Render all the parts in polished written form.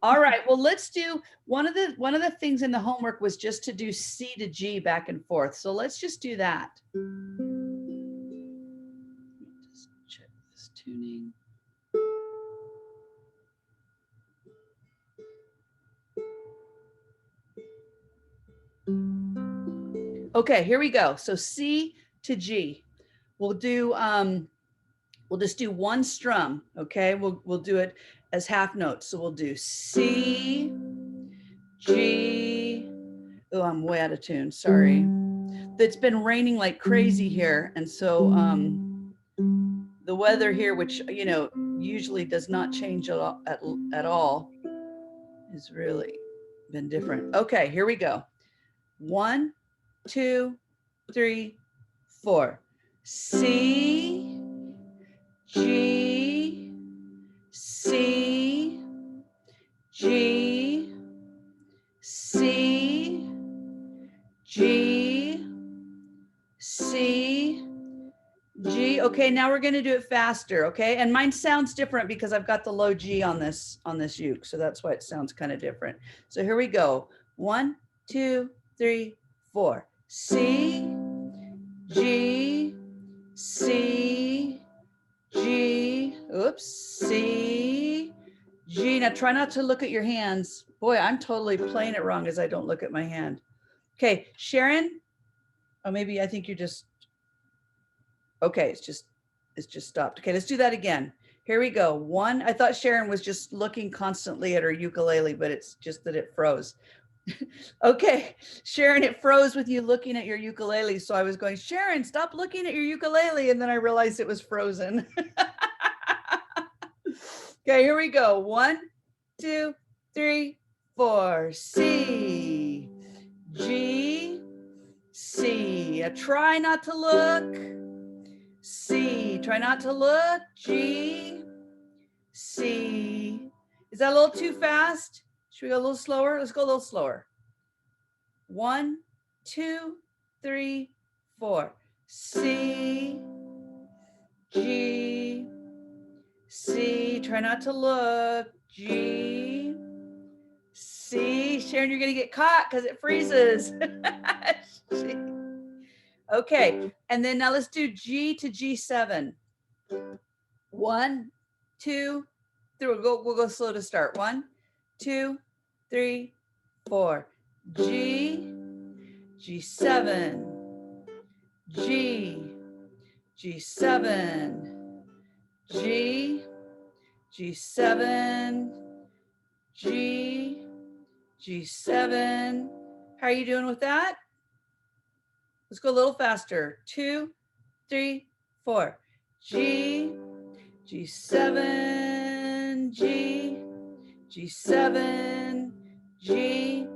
All right, well, let's do one of the things in the homework was just to do C to G back and forth. So let's just do that. Just check this tuning. Okay, here we go. So C to G. We'll do we'll just do one strum, okay? We'll do it as half notes. So we'll do C, G. Oh, I'm way out of tune. Sorry. It's been raining like crazy here, and so the weather here, which usually does not change at all, has really been different. Okay, here we go. 1, 2, 3, 4. C, G, C, G, C, G, C, G. Okay, now we're going to do it faster, okay? And mine sounds different because I've got the low G on this uke, so that's why it sounds kind of different. So here we go. 1, 2, 3, 4. C, G, C, G, oops, C, G. Now try not to look at your hands. Boy, I'm totally playing it wrong as I don't look at my hand. Okay, Sharon. Oh, maybe I think you're just, okay, it's just stopped. Okay, let's do that again. Here we go. 1, I thought Sharon was just looking constantly at her ukulele, but it's just that it froze. Okay, Sharon, it froze with you looking at your ukulele. So I was going, Sharon, stop looking at your ukulele. And then I realized it was frozen. Okay, here we go. 1, 2, 3, 4. C, G, C. Try not to look. C, try not to look. G, C. Is that a little too fast? Should we go a little slower? Let's go a little slower. 1, 2, 3, 4. C, G, C. Try not to look. G, C. Sharon, you're going to get caught because it freezes. Okay, and then now let's do G to G7. 1, 2, 3. We'll go slow to start. 1, 2, 3, 4. G, G7, G, G7, G, G7, G, G7. How are you doing with that? Let's go a little faster. 2, 3, 4. G, G7, G, G7, G,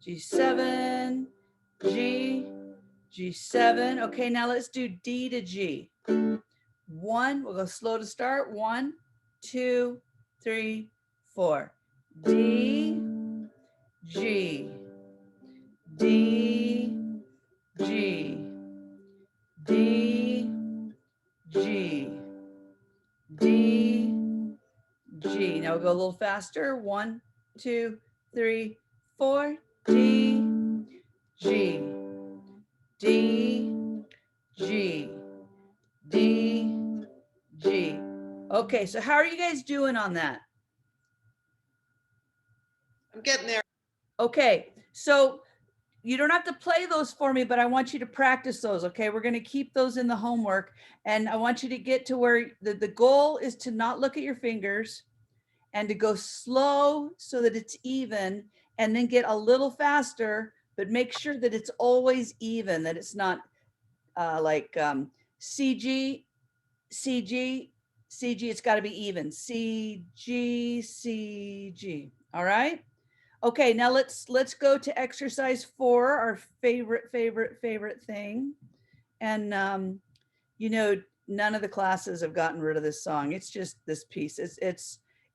G7, G, G7. Okay, now let's do D to G. 1, we'll go slow to start. 1, 2, 3, 4. D, G, D, G, D, G, D, G. Now we'll go a little faster. 1, 2, 3, 4. D, G, D, G, D, G. Okay, so how are you guys doing on that? I'm getting there. Okay, so you don't have to play those for me, but I want you to practice those, okay? We're going to keep those in the homework, and I want you to get to where the goal is to not look at your fingers and to go slow so that it's even, and then get a little faster, but make sure that it's always even, that it's not like CG, CG, CG. It's got to be even. CG, CG. All right. Okay, now let's go to exercise 4, our favorite thing. And none of the classes have gotten rid of this song. It's just this piece.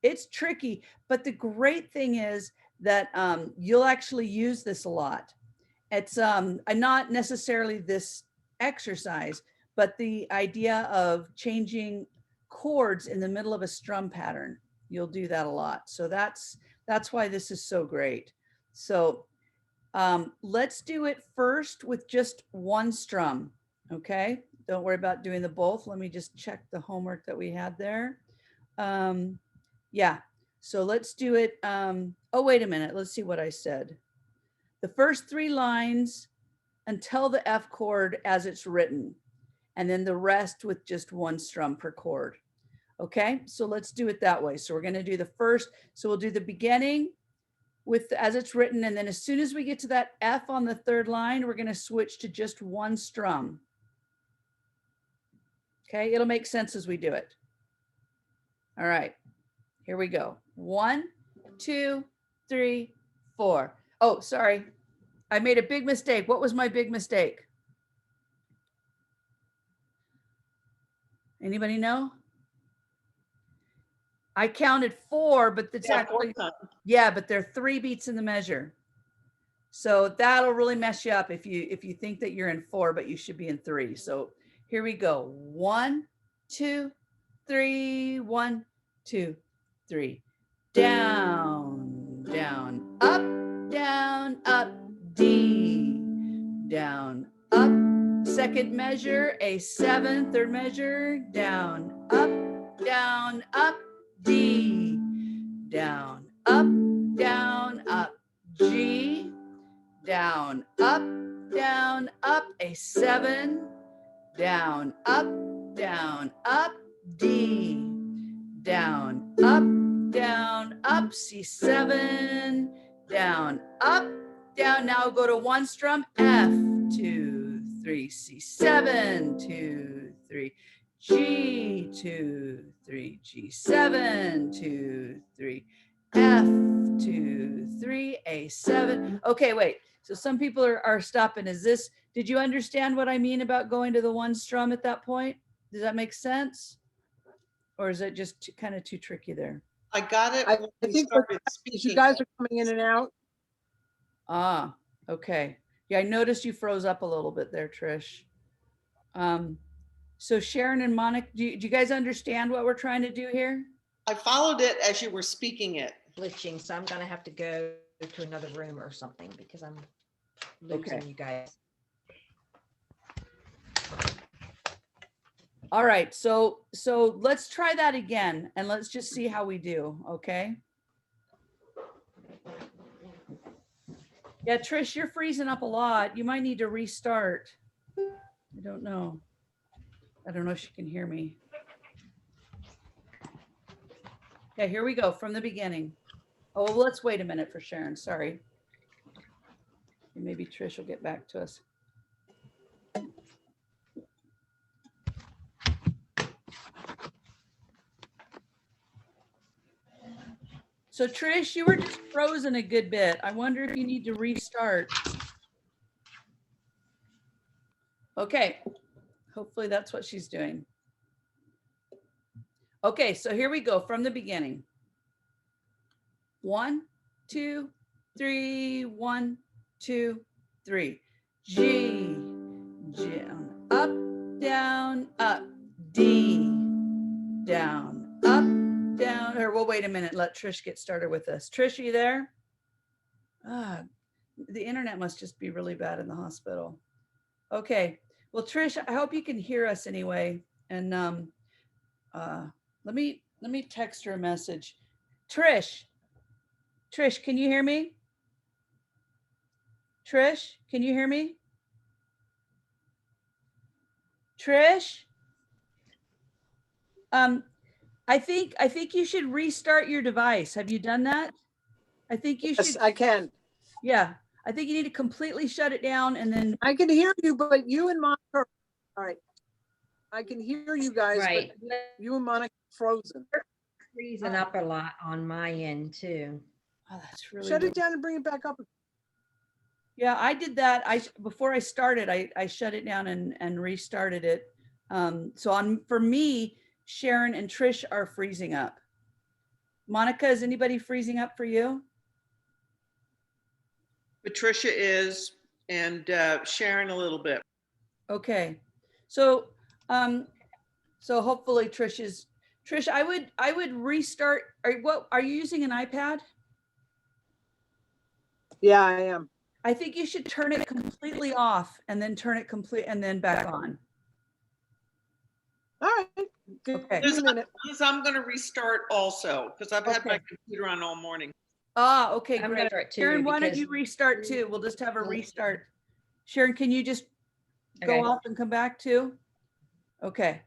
It's tricky, but the great thing is that you'll actually use this a lot. It's not necessarily this exercise, but the idea of changing chords in the middle of a strum pattern. You'll do that a lot. So that's That's why this is so great. So let's do it first with just one strum. Okay. Don't worry about doing the both. Let me just check the homework that we had there. Yeah. So let's do it. Oh, wait a minute. Let's see what I said. The first 3 lines until the F chord as it's written, and then the rest with just one strum per chord. Okay, so let's do it that way. So we're going to do the first, so we'll do the beginning with as it's written, and then as soon as we get to that F on the 3rd line, we're going to switch to just one strum. Okay, it'll make sense as we do it. All right, here we go. 1, 2, 3, 4. Oh, sorry. I made a big mistake. What was my big mistake? Anybody know? I counted 4, but it's actually, yeah, but there are 3 beats in the measure. So that'll really mess you up if you think that you're in 4, but you should be in 3. So here we go. 1, 2, 3, 1, 2, 3. Down, down, up, D, down, up. 2nd measure, A7, 3rd measure, down, up, D, down, up, G, down, up, A7, down, up, D, down, up, C7, down, up, down. Now go to one strum, F, 2, 3, C7, 2, 3, G, 2, 3, G7, 2, 3, F, 2, 3, A7. Okay, wait. So some people are stopping. Did you understand what I mean about going to the one strum at that point? Does that make sense? Or is it just kind of too tricky there? I got it. I think you guys are coming in and out. Ah, okay. Yeah, I noticed you froze up a little bit there, Trish. So Sharon and Monica, do you guys understand what we're trying to do here? I followed it as you were speaking it. Glitching, so I'm gonna have to go to another room or something because I'm losing you guys. All right, so let's try that again and let's just see how we do, okay? Yeah, Trish, you're freezing up a lot. You might need to restart. I don't know. I don't know if she can hear me. Okay, here we go from the beginning. Oh, well, let's wait a minute for Sharon. Sorry. Maybe Trish will get back to us. So Trish, you were just frozen a good bit. I wonder if you need to restart. Okay, hopefully that's what she's doing. Okay, so here we go from the beginning. 1, 2, 3, 1, 2, 3. G, down, up, D, down, down. Or well, wait a minute. Let Trish get started with us. Trish, are you there? The internet must just be really bad in the hospital. Okay. Well, Trish, I hope you can hear us anyway. And let me text her a message. Trish, can you hear me? Trish, can you hear me? Trish? I think you should restart your device. Have you done that? I think you should. Yes, I can. Yeah, I think you need to completely shut it down and then. I can hear you, but you and Monica. All right. I can hear you guys, Right. but you and Monica are frozen. Freezing up a lot on my end too. Oh, that's really. Shut it down and bring it back up. Yeah, I did that. Before I started, I shut it down and restarted it. So for me, Sharon and Trish are freezing up. Monica, is anybody freezing up for you? Patricia is, and Sharon a little bit. Okay, so hopefully Trish, I would restart. Are you using an iPad? Yeah, I am. I think you should turn it completely off and then turn it complete and then back on. All right. Give Okay. me a minute. Liz, I'm gonna restart also, because I've had my Okay. computer on all morning. Ah, okay, I'm great. gonna start too, Sharon, why don't because- you restart too? We'll just have a restart. Sharon, can you just go Okay. off and come back too? Okay.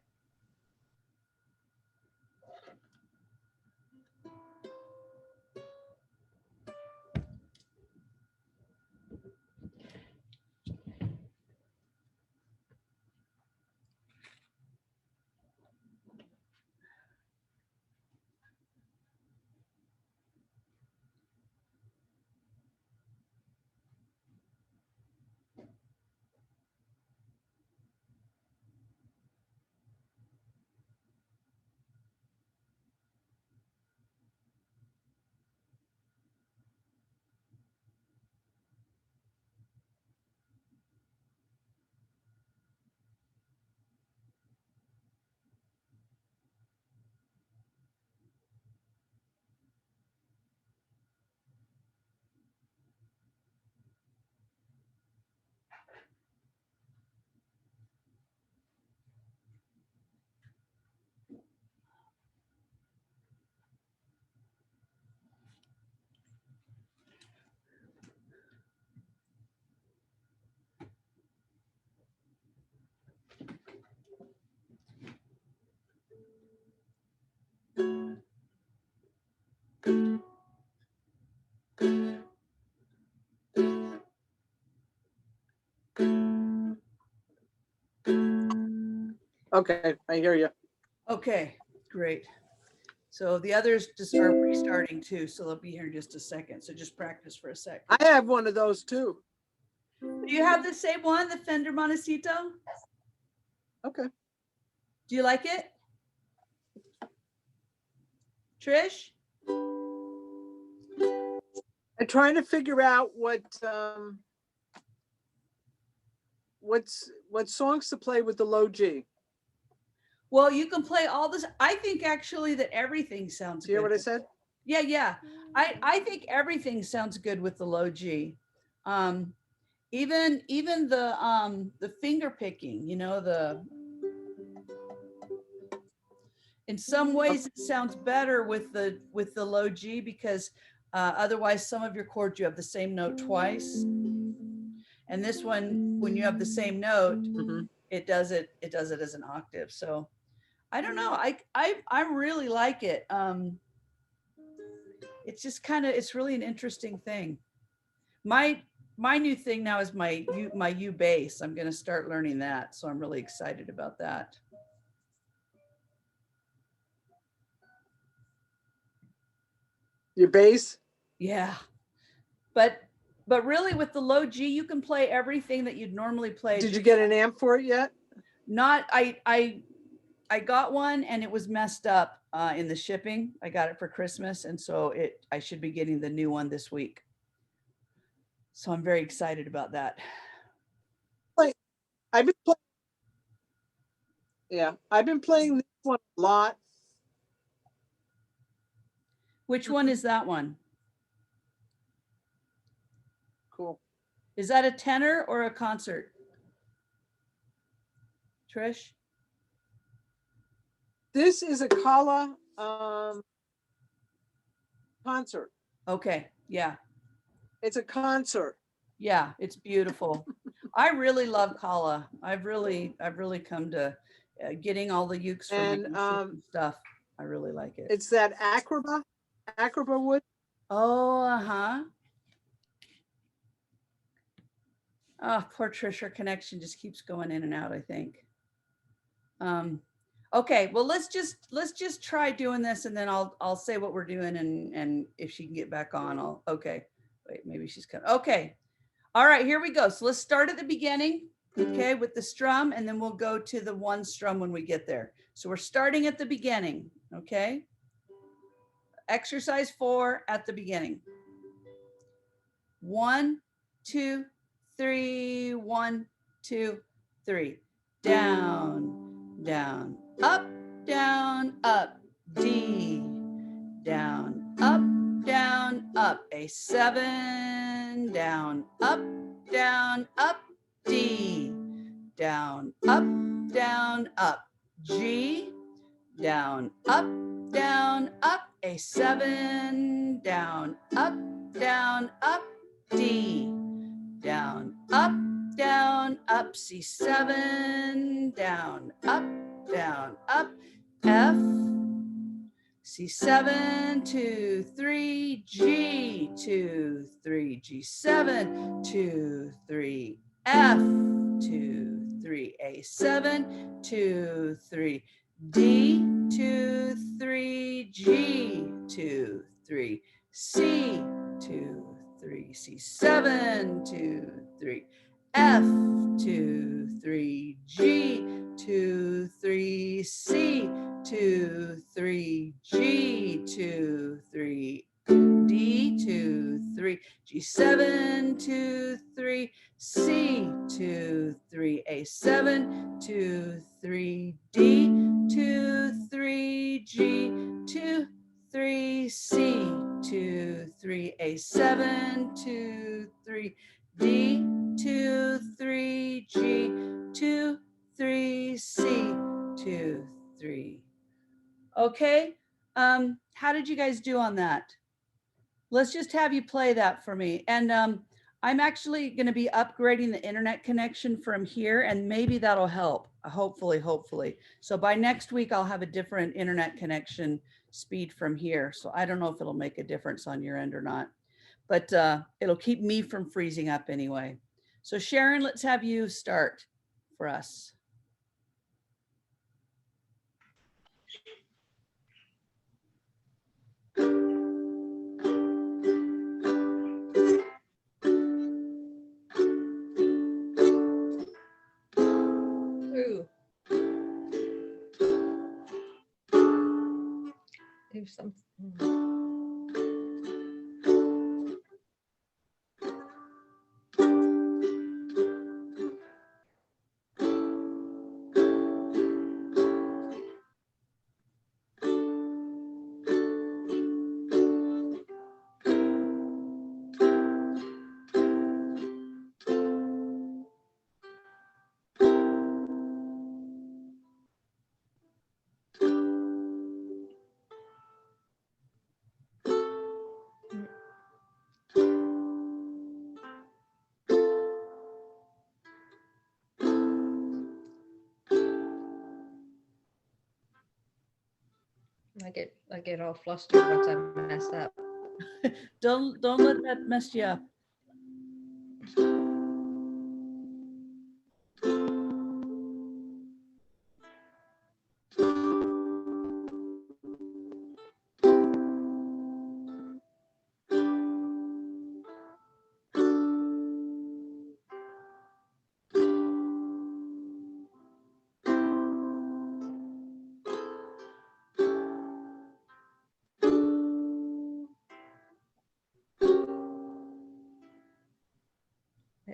Okay, I hear you. Okay, great. So the others just are restarting too, so they'll be here in just a second. So just practice for a sec. I have one of those too. Do you have the same one, the Fender Montecito? Okay. Do you like it? Trish? I'm trying to figure out what songs to play with the low G. Well, you can play all this. I think actually that everything sounds Do you hear good. what I said? Yeah, yeah. I think everything sounds good with the low G. Even the finger picking, you know, in some ways it sounds better with the low G because otherwise some of your chords you have the same note twice. And this one, when you have the same note, Mhm. it does it as an octave. So I don't know. I really like it. It's just kind of, it's really an interesting thing. My new thing now is my U bass. I'm going to start learning that. So I'm really excited about that. Your bass? Yeah. But really with the low G, you can play everything that you'd normally play. Did you get an amp for it yet? Not, I got one and it was messed up in the shipping. I got it for Christmas. And so I should be getting the new one this week. So I'm very excited about that. I've been playing. Yeah, I've been playing this one a lot. Which one is that one? Cool. Is that a tenor or a concert? Trish? This is a Kala concert. Okay. Yeah. It's a concert. Yeah. It's beautiful. I really love Kala. I've really come to getting all the ukes for And, and stuff. I really like it. It's that Acroba wood. Oh, uh-huh. Oh, poor Trish, her connection just keeps going in and out, I think. Okay, well, let's just try doing this and then I'll say what we're doing and if she can get back on, okay. Wait, maybe she's coming. Okay. All right, here we go. So let's start at the beginning, okay, with the strum, and then we'll go to the one strum when we get there. So we're starting at the beginning, okay? Exercise 4 at the beginning. 1, 2, 3, 1, 2, 3. Down, down, up, D, down, up, A7, down, up, D, down, up, G, down, up, A7, down, up, D, down, up, C7, down, up, F, C7, 2, 3, G, 2, 3, G7, 2, 3, F, 2, 3, A7, 2, 3, D, 2, 3, G, 2, 3, C, 2, 3, C7, 2, 3, F, 2, 3, G, 2, 3, C, 2, 3, G, 2, 3, D, 2, 3, G7, 2, 3, C, 2, 3, A7, 2, 3, D, 2, 3, G, 2, 3, C, 2, 3, A7, 2, 3, D, 2, 3, G, 2, 3, C, 2, 3. Okay, how did you guys do on that? Let's just have you play that for me. And I'm actually going to be upgrading the internet connection from here, and maybe that'll help. Hopefully. So by next week, I'll have a different internet connection speed from here. So I don't know if it'll make a difference on your end or not, but it'll keep me from freezing up anyway. So Sharon, let's have you start for us. Ooh. Do something. I get all flustered once I mess up. Don't let that mess you up.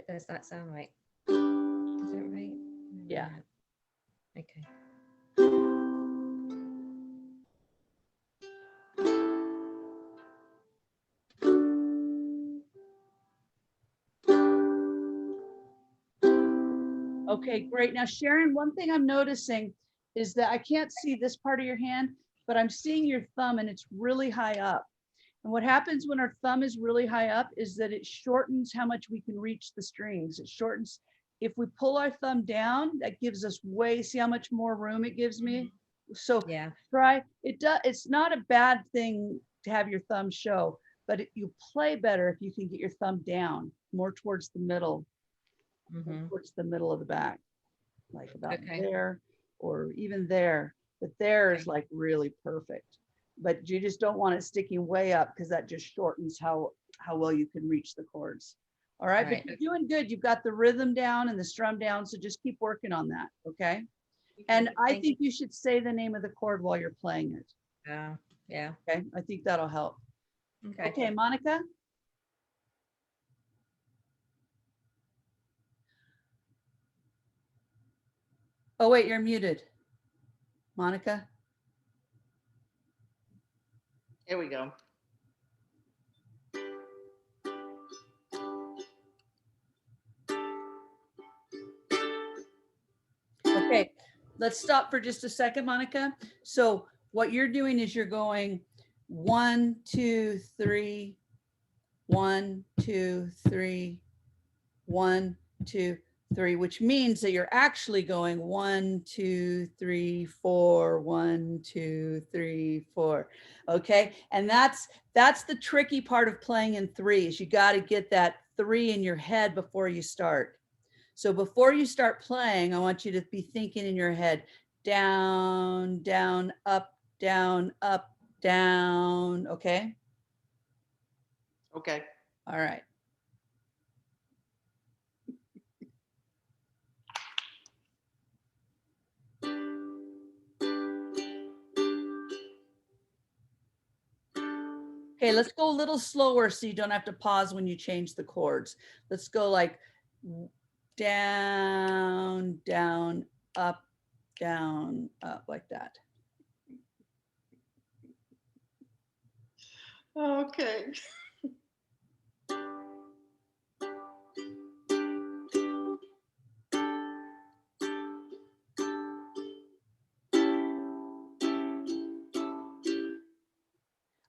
Does that sound right? Is that right? Yeah. Okay. Okay, great. Now, Sharon, one thing I'm noticing is that I can't see this part of your hand, but I'm seeing your thumb and it's really high up. And what happens when our thumb is really high up is that it shortens how much we can reach the strings. It shortens. If we pull our thumb down, that gives us see how much more room it gives me? So Yeah. try, it's not a bad thing to have your thumb show, but you play better if you can get your thumb down more towards the middle. Towards the middle of the back, like about there or even there, but there is like really perfect, but you just don't want it sticking way up because that just shortens how well you can reach the chords. All right, but you're doing good. You've got the rhythm down and the strum down, so just keep working on that. Okay, and I think you should say the name of the chord while you're playing it. Yeah. Okay, I think that'll help. Okay. Okay, Monica. Oh, wait, you're muted. Monica. Here we go. let's stop for just a second, Monica. So what you're doing is you're going 1, 2, 3, 1, 2, 3, 1, 2, 3, which means that you're actually going 1, 2, 3, 4, 1, 2, 3, 4. Okay. And that's the tricky part of playing in threes. You got to get that 3 in your head before you start. So before you start playing, I want you to be thinking in your head, down, down, up, down, up, down. Okay. Okay. All right. Okay, let's go a little slower so you don't have to pause when you change the chords. Let's go like down, down, up, like that. Okay.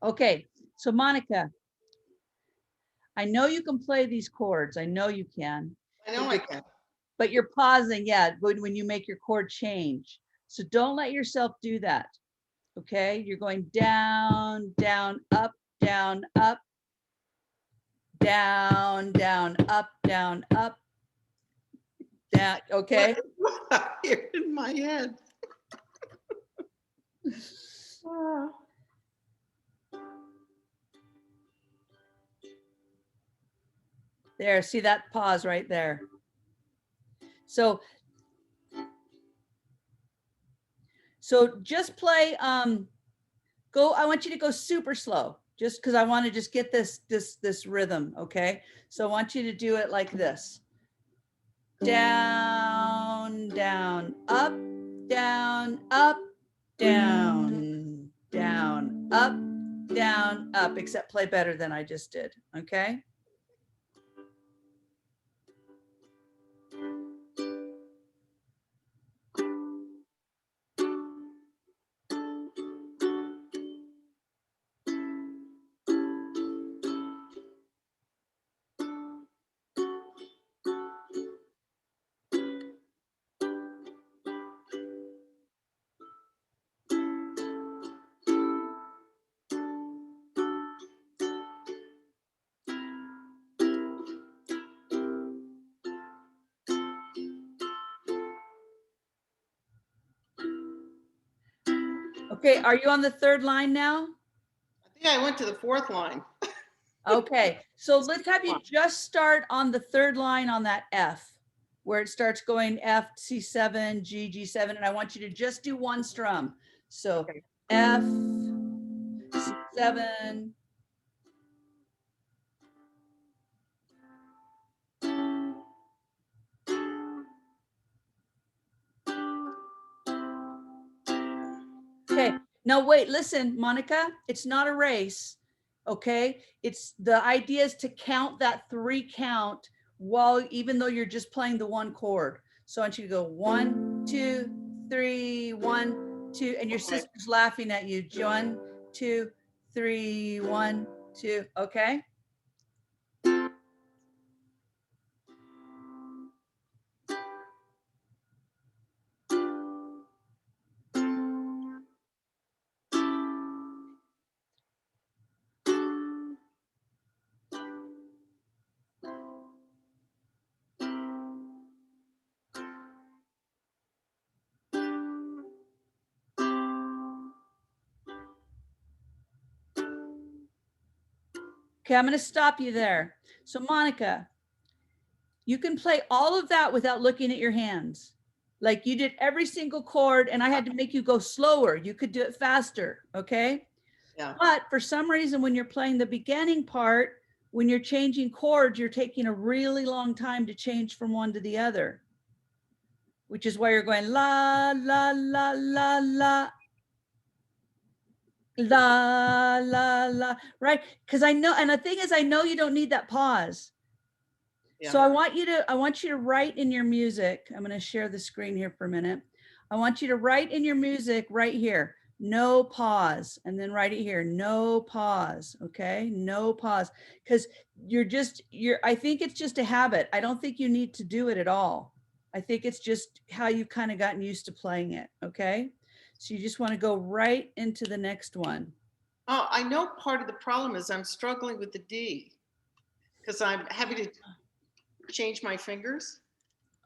Okay, so Monica, I know you can play these chords. I know you can, I know I can. but you're pausing, yeah, when you make your chord change. So don't let yourself do that. Okay, you're going down, down, up, down, up, down, down, up, down, up, down. Okay. What I hear in my head. Ah. There, see that pause right there. So just play, I want you to go super slow, just because I want to just get this rhythm, okay? So I want you to do it like this. Down, down, up, down, up, down, down, up, except play better than I just did, okay? Okay, are you on the third line now? I think I went to the fourth line. Okay, so let's have you just start on the third line on that F, where it starts going F, C7, G, G7, and I want you to just do one strum. So Okay. F, C7. Okay, now wait, listen, Monica, it's not a race, okay? It's the idea is to count that 3 count while, even though you're just playing the one chord. So I want you to go 1, 2, 3, 1, 2, and your Okay. sister's laughing at you. 1, 2, 3, 1, 2, okay? Okay, I'm gonna stop you there. So Monica, you can play all of that without looking at your hands. Like you did every single chord and I had to make you go slower. You could do it faster, okay? Yeah. But for some reason, when you're playing the beginning part, when you're changing chords, you're taking a really long time to change from one to the other, which is why you're going la, la, la, la, la, la, la, la, right? Because I know, and the thing is, I know you don't need that pause. Yeah. So I want you to write in your music. I'm going to share the screen here for a minute. I want you to write in your music right here, no pause, and then write it here, no pause, okay? No pause, because I think it's just a habit. I don't think you need to do it at all. I think it's just how you've kind of gotten used to playing it, okay? So you just want to go right into the next one. Oh, I know part of the problem is I'm struggling with the D because I'm having to change my fingers.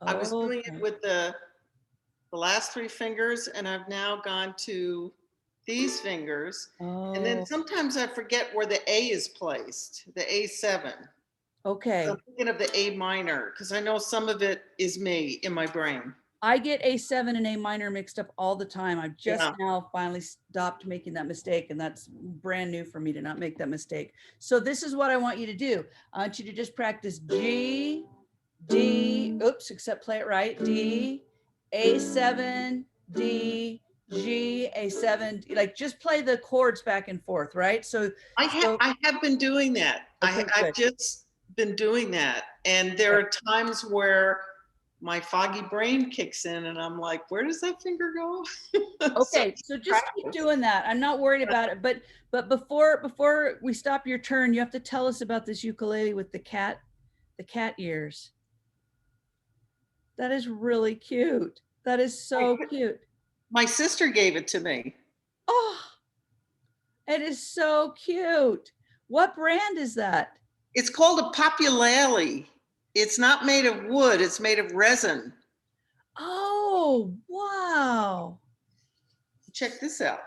I was doing Okay. it with the last three fingers, and I've now gone to these fingers. And then Oh, sometimes I forget where the A is placed, the A7. okay. So I'm thinking of the A minor because I know some of it is me in my brain. I get A7 and A minor mixed up all the time. I've just Yeah. now finally stopped making that mistake, and that's brand new for me to not make that mistake. So this is what I want you to do. I want you to just practice G, D, oops, except play it right. D, A7, D, G, A7, like just play the chords back and forth, right? So I have been doing that. Okay, I've good. just been doing that. And there are times where my foggy brain kicks in and I'm like, where does that finger go? Okay, so just keep practice. doing that. I'm not worried about it, but before we stop your turn, you have to tell us about this ukulele with the cat ears. That is really cute. That is so cute. My sister gave it to me. Oh, it is so cute. What brand is that? It's called a populale. It's not made of wood, it's made of resin. Oh, wow. Check this out.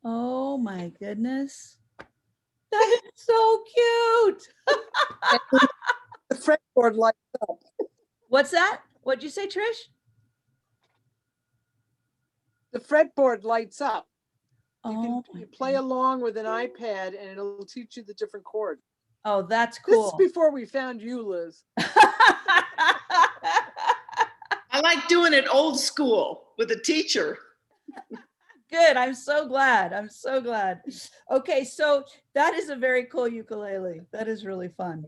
Oh my goodness. That is so cute. The fretboard lights up. What's that? What'd you say, Trish? The fretboard lights up. Oh, You play along with an iPad and it'll teach you the different chords. oh, that's This is cool. before we found you, Liz. I like doing it old school with a teacher. Good. I'm so glad. I'm so glad. Okay, so that is a very cool ukulele. That is really fun.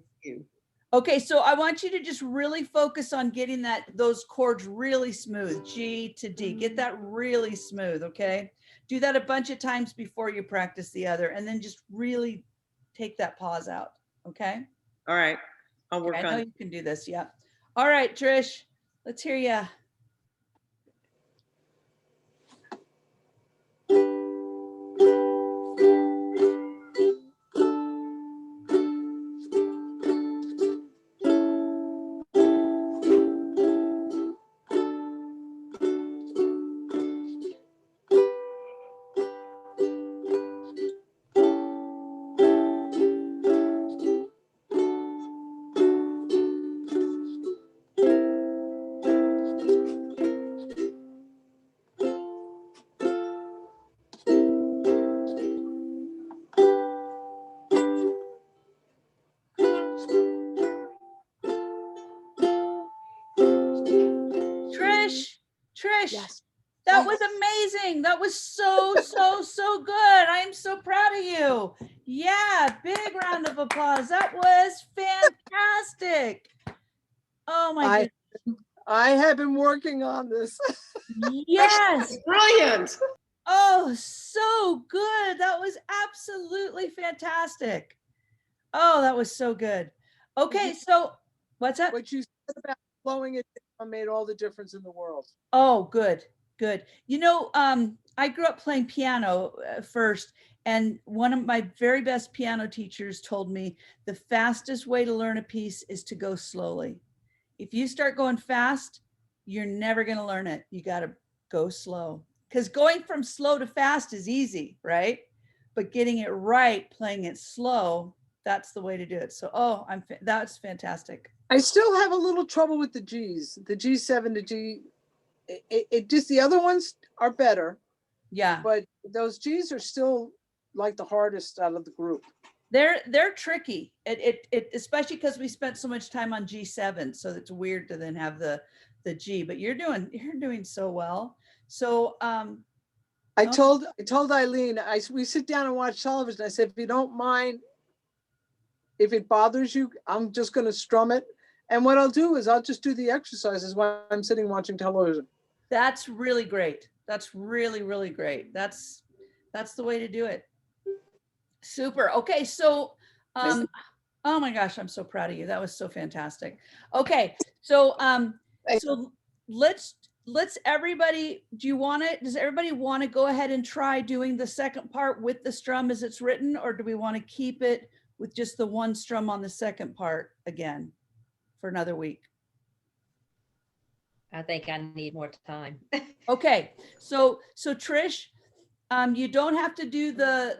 Okay, so I want you to just really focus on getting those chords really smooth, G to D. Get that really smooth, okay? Do that a bunch of times before you practice the other, and then just really take that pause out, okay? All right, I'll work I know on it. you can do this, yeah. All right, Trish, let's hear ya. Trish, Yes. that was amazing. That was so good. I am so proud of you. Yeah, big round of applause. That was fantastic. Oh my goodness. I have been working on this. Yes. Brilliant. Oh, so good. That was absolutely fantastic. Oh, that was so good. Okay, so what's that? What you said about slowing it down made all the difference in the world. Oh, good, good. I grew up playing piano first, and one of my very best piano teachers told me the fastest way to learn a piece is to go slowly. If you start going fast, you're never going to learn it. You got to go slow, because going from slow to fast is easy, right? But getting it right, playing it slow, that's the way to do it. So, that's fantastic. I still have a little trouble with the G's, the G7 to G. It just, the other ones are better, Yeah. but those G's are still like the hardest out of the group. They're tricky. It especially because we spent so much time on G7, so it's weird to then have the G. But you're doing so well. So I told Eileen, we sit down and watch television. I said, if you don't mind, if it bothers you, I'm just going to strum it. And what I'll do is I'll just do the exercises while I'm sitting watching television. That's really great. That's really, really great. That's the way to do it. Super. Okay, so oh my gosh, I'm so proud of you. That was so fantastic. Okay, so so let's everybody, does everybody want to go ahead and try doing the second part with the strum as it's written, or do we want to keep it with just the one strum on the second part again for another week? I think I need more time. Okay, so Trish, you don't have to do the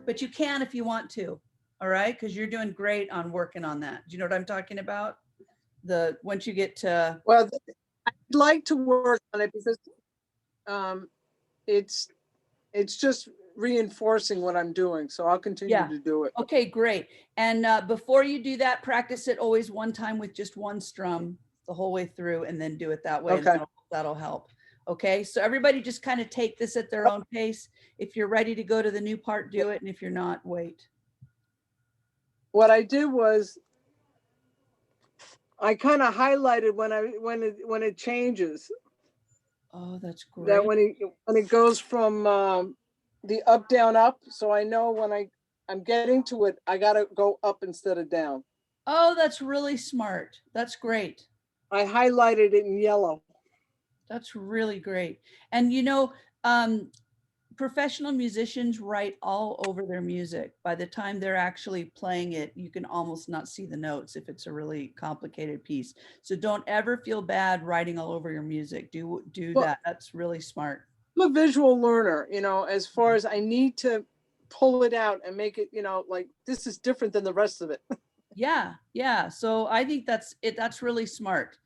but you can if you want to. All right, because you're doing great on working on that. Do you know what I'm talking about? Once you get to Well, I'd like to work on it because um, it's just reinforcing what I'm doing. So I'll continue Yeah. to do it. Okay, great. And before you do that, practice it always one time with just one strum the whole way through, and then do it that way. And Okay. that'll help. Okay, so everybody just kind of take this at their own pace. If you're ready to go to the new part, do it. And if you're not, wait. What I did was I kind of highlighted when it changes. Oh, that's great. That when it goes from the up, down, up. So I know when I'm getting to it, I got to go up instead of down. Oh, that's really smart. That's great. I highlighted it in yellow. That's really great. And professional musicians write all over their music. By the time they're actually playing it, you can almost not see the notes if it's a really complicated piece. So don't ever feel bad writing all over your music. Do that. That's really smart. I'm a visual learner, as far as I need to pull it out and make it, like this is different than the rest of it. Yeah, yeah. So I think that's it. That's really smart.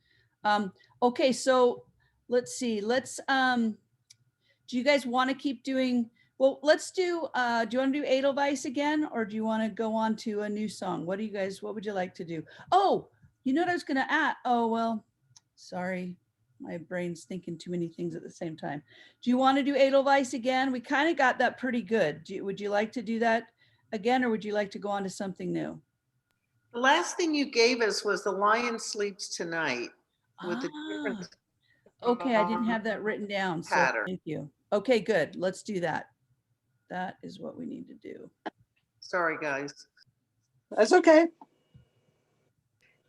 Okay, so let's see. Do you guys want to keep doing? Well, let's do. Do you want to do Edelweiss again, or do you want to go on to a new song? What would you like to do? Oh, you know what I was going to add? Oh well, sorry, my brain's thinking too many things at the same time. Do you want to do Edelweiss again? We kind of got that pretty good. Would you like to do that again, or would you like to go on to something new? The last thing you gave us was The Lion Sleeps Tonight with the Ah, different okay, I didn't have that written down. So pattern. thank you. Okay, good. Let's do that. That is what we need to do. Sorry, guys. That's okay.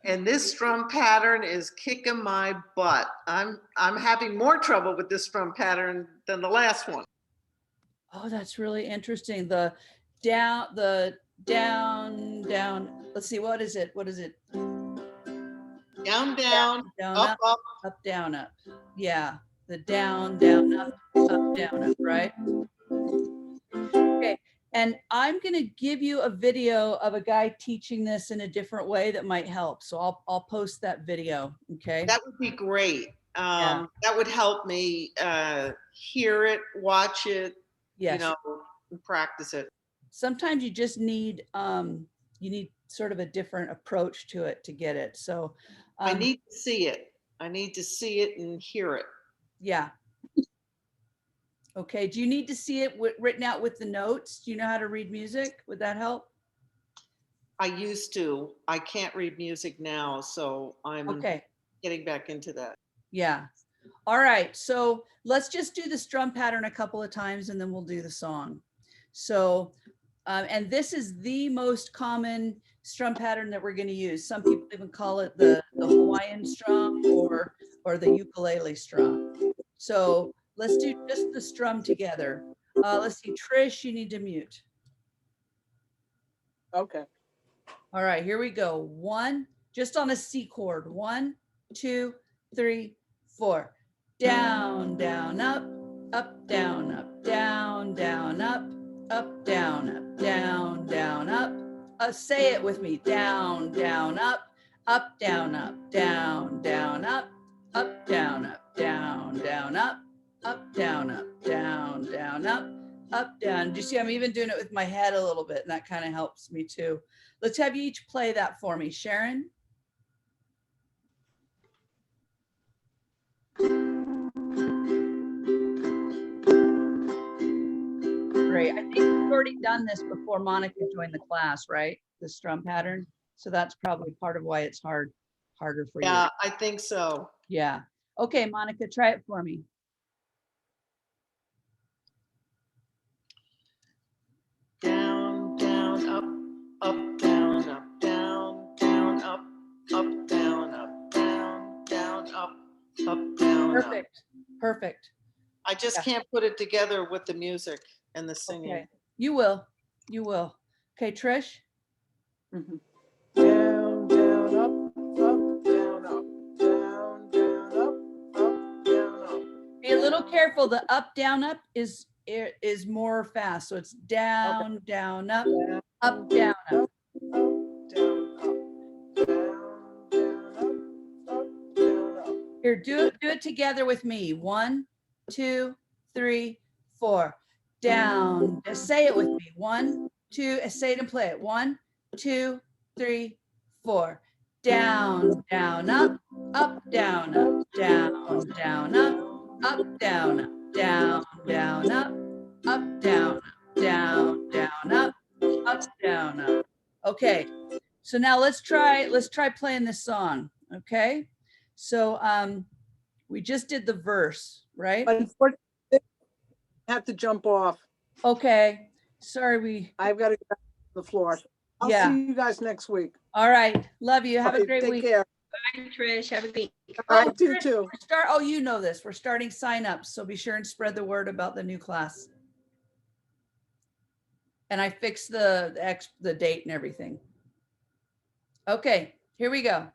And this strum pattern is kicking my butt. I'm having more trouble with this strum pattern than the last one. Oh, that's really interesting. The down, down. Let's see, what is it? Down, Down, up, up. up, down, up. Yeah, the down, down, up, down, up, right? Okay, and I'm gonna give you a video of a guy teaching this in a different way that might help. So I'll post that video, okay? That would be great. Yeah. That would help me hear it, watch it, Yes. and practice it. Sometimes you just need sort of a different approach to it to get it. So I need to see it. I need to see it and hear it. yeah. Okay. Do you need to see it written out with the notes? Do you know how to read music? Would that help? I used to. I can't read music now, so I'm Okay. getting back into that. Yeah. All right. So let's just do the strum pattern a couple of times and then we'll do the song. So, and this is the most common strum pattern that we're going to use. Some people even call it the Hawaiian strum or the ukulele strum. So let's do just the strum together. Let's see, Trish, you need to mute. Okay. All right, here we go. One, just on a C chord. 1, 2, 3, 4. Down, down, up, down, up, down, down, up, down, up, down, down, up. Say it with me. Down, down, up, down, up, down, down, up, down, up, down, down, up, down, up, down, down, up, down. Do you see? I'm even doing it with my head a little bit, and that kind of helps me too. Let's have you each play that for me. Sharon? Great. I think we've already done this before Monica joined the class, right? The strum pattern. So that's probably part of why it's hard. harder for you. Yeah, I think so. Yeah. Okay, Monica, try it for me. Down, down, up, up, down, up, down, down, up, down, up, down, down, up, down, up. Perfect. Perfect. I just Yeah. can't put it together with the music and the singing. Okay. You will. You will. Okay, Trish. Mhm. Down, down, up, down, up, down, down, up, down, up. Be a little careful. The up, down, up is more fast. So it's down, down, up, up, down, up. Here, do it together with me. 1, 2, 3, 4. Down. Say it with me. 1, 2. Say it and play it. 1, 2, 3, 4. Down, down, up, down, up, down, down, up, down, up, down, down, up, down, down, down, up, down, up. Okay. So now let's try playing this song. Okay. So we just did the verse, right? Unfortunately, I have to jump off. Okay. Sorry, I've got to get back to the floor. I'll Yeah. see you guys next week. all right. Love you. Have a All right, great take week. care. Bye, Trish. Have a good week. All right, Oh, you too. Oh, you know this. We're starting signups, so be sure and spread the word about the new class. And I fixed the date and everything. Okay, here we go.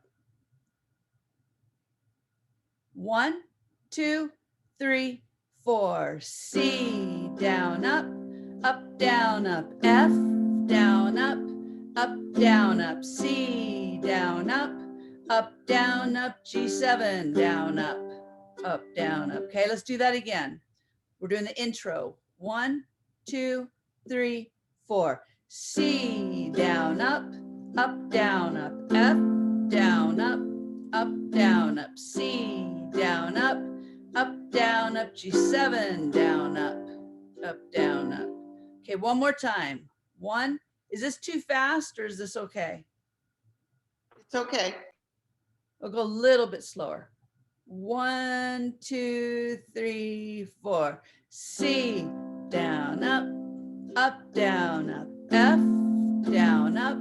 1, 2, 3, 4. C, down, up, down, up. F, down, up. C, down, up, down, up. G7, down, up, down, up. Okay, let's do that again. We're doing the intro. 1, 2, 3, 4. C, down, up, down, up. F, down, up. C, down, up, down, up. G7, down, up, down, up. Okay, one more time. 1. Is this too fast or is this okay? It's okay. We'll go a little bit slower. 1, 2, 3, 4. C, down, up, down, up. F, down, up.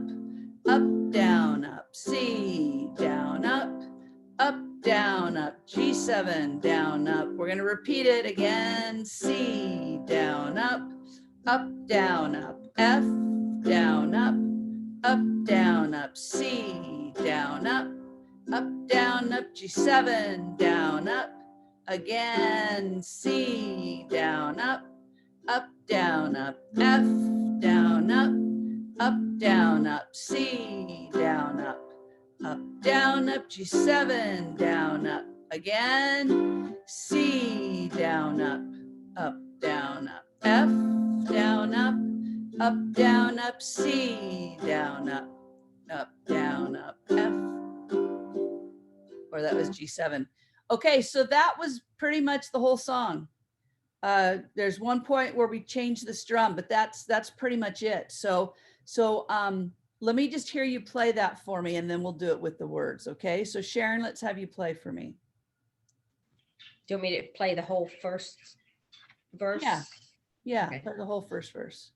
C, down, up, down, up. G7, down, up. We're going to repeat it again. C, down, up, down, up. F, down, up. C, down, up, down, up. G7, down, up. Again, C, down, up, down, up. F, down, up, down, up. C, down, up, down, up. G7, down, up. Again, C, down, up, down, up. F, down, up, down, up. C, down, up, down, up. F, or that was G7. Okay, so that was pretty much the whole song. There's one point where we changed the strum, but that's pretty much it. So let me just hear you play that for me and then we'll do it with the words. Okay, so Sharon, let's have you play for me. Do you want me to play the whole first verse? Yeah, Okay. play the whole first verse.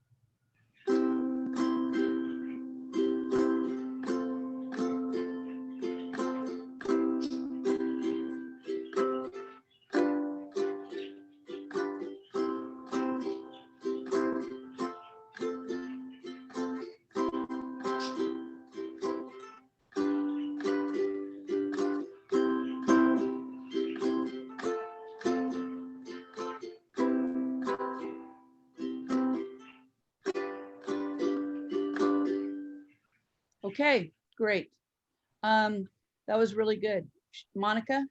Okay, great. That was really good. Monica?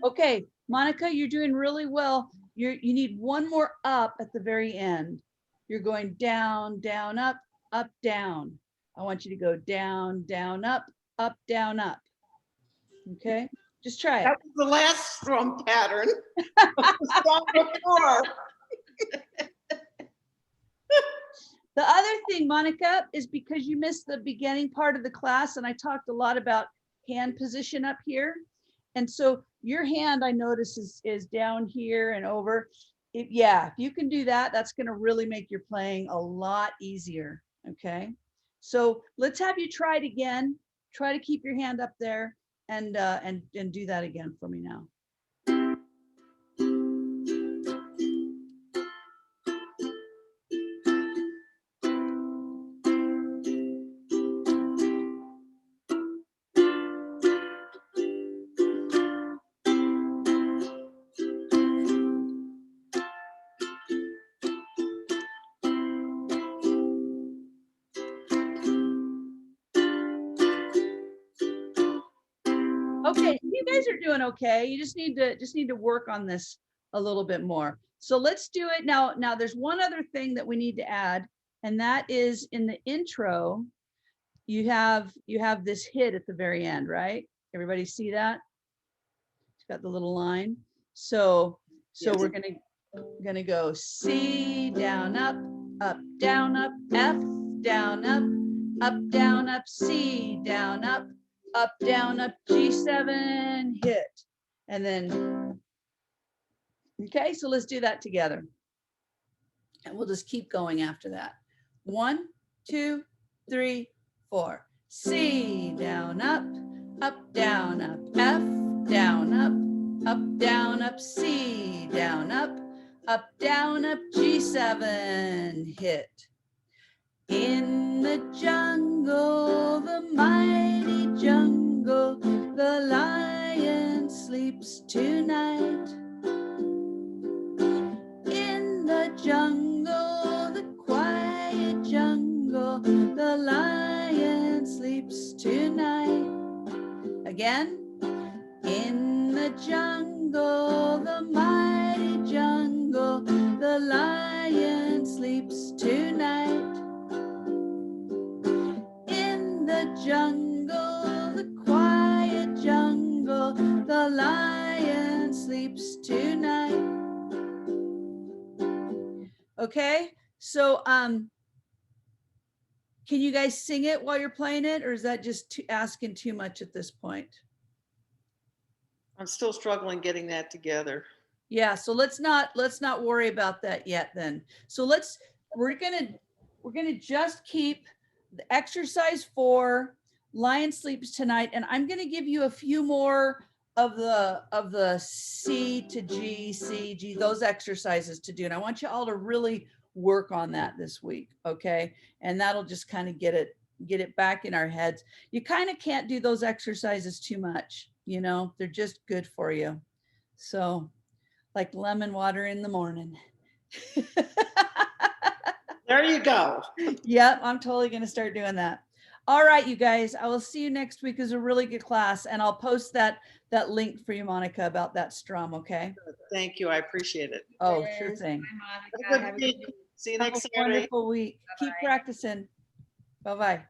Okay, Monica, you're doing really well. You need one more up at the very end. You're going down, down, up, down. I want you to go down, down, up, down, up. Okay, just try it. That was the last strum pattern of the song before. The other thing, Monica, is because you missed the beginning part of the class and I talked a lot about hand position up here. And so your hand, I notice, is down here and over. If you can do that, that's going to really make your playing a lot easier. Okay. So let's have you try it again. Try to keep your hand up there and do that again for me now. Okay, you guys are doing okay. You just need to work on this a little bit more. So let's do it now. Now there's one other thing that we need to add, and that is in the intro, you have this hit at the very end, right? Everybody see that? It's got the little line. So Yes. we're gonna go C down, up, down, up, F down, up, C down, up, down, up, G7, hit. And then, okay, so let's do that together. And we'll just keep going after that. 1, 2, 3, 4. C down, up, down, up, F down, up, C down, up, down, up, G7, hit. In the jungle, the mighty jungle, the lion sleeps tonight. In the jungle, the quiet jungle, the lion sleeps tonight. Again. In the jungle, the mighty jungle, the lion sleeps tonight. In the jungle, the quiet jungle, the lion sleeps tonight. Okay, so can you guys sing it while you're playing it, or is that just asking too much at this point? I'm still struggling getting that together. Yeah, so let's not worry about that yet then. So we're gonna just keep the exercise 4, lion sleeps tonight, and I'm gonna give you a few more of the C to G, C, G, those exercises to do. And I want you all to really work on that this week, okay? And that'll just kind of get it back in our heads. You kind of can't do those exercises too much, you know, they're just good for you. So like lemon water in the morning. There you go. Yep, I'm totally going to start doing that. All right, you guys, I will see you next week. It's a really good class, and I'll post that link for you, Monica, about that strum, okay? Thank you. I appreciate it. Oh, sure thing. Bye, Have a Monica. good Have a week. good week. See you Have next a Saturday. wonderful week. Keep Bye-bye. practicing. Bye-bye.